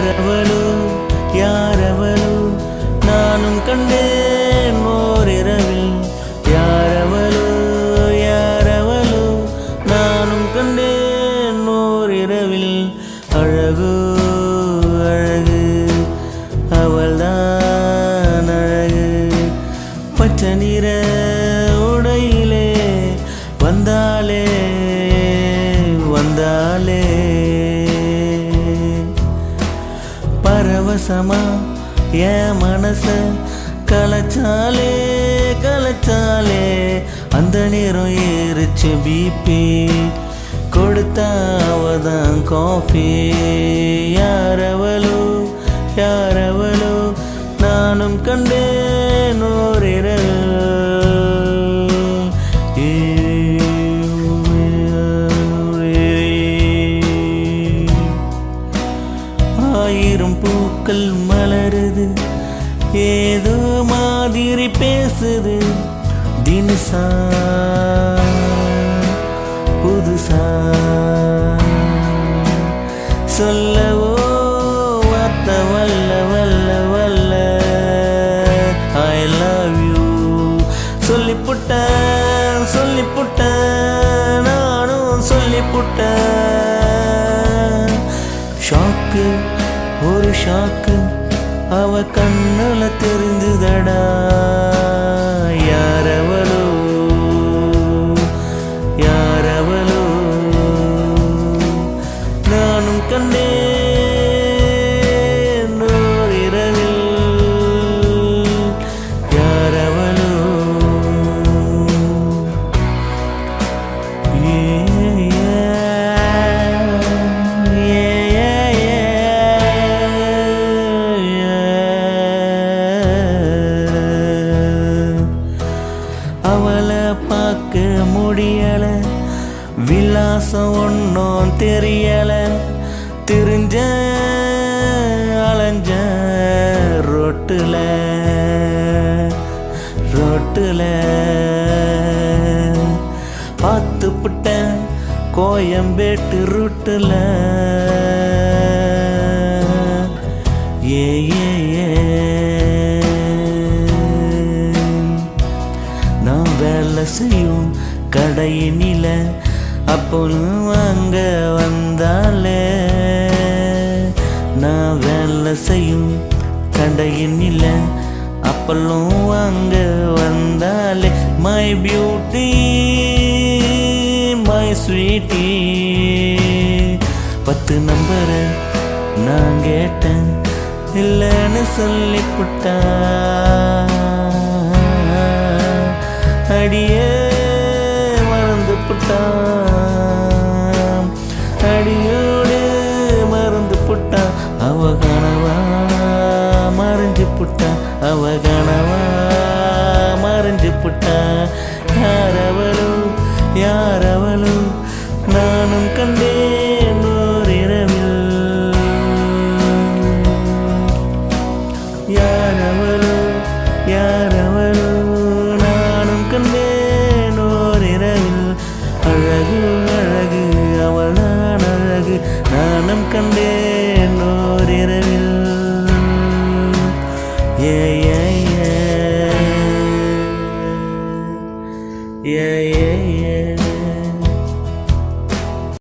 யாரவளோ யாரவளோ நானும் கண்டேன் ஓரிரவில். யாரவளோ யாரவளோ நானும் கண்டேன் ஓரிரவில். அழகோ அழகு அவள்தான் அழகு. பச்சை நிற உடையிலே வந்தாலே வந்தாலே. பரவசமா என் மனச கலச்சாலே கலச்சாலே. அந்த நேரம் ஏறிச்சு பிபி கொடுத்தாவதான் காஃபி. யாரவளோ யாரவளோ நானும் கண்டேன் ஓரிரவில். ஆயிரம் பூக்கள் மலருது ஏதோ மாதிரி பேசுது. தினசா புதுசா சொல்லவோ வார்த்தை வல்ல வல்ல வல்ல. ஐ லவ் யூ சொல்லிப்புட்டேன் சொல்லிப்புட்டேன் நானும் சொல்லிப்புட்டேன். ஷாக்கு ஒரு ஷாக்கு அவ கண்ணுல தெரிஞ்சுதடா. யாரவளோ யாரவளோ நானும் கண்டேன் ஓரிரவில். யாரவளோ அவளை பார்க்க முடியல விலாசம் ஒன்றும் தெரியல. தெரிஞ்ச அலைஞ்ச ரோட்டுல ரோட்டுல. பார்த்துப்புட்டேன் கோயம்பேட்டு ரூட்டுல. ஏ ஏ ஏ நான் வேலை செய்யும் கடையினில அப்போலும் வாங்க வந்தாலே. நான் வேலை செய்யும் கடையினில அப்போலும் வாங்க வந்தாலே. My beauty my sweetie. 10 நம்பரை நான் கேட்டேன் இல்லைன்னு சொல்லிப்புட்டா. அடியே மறந்து புட்டா.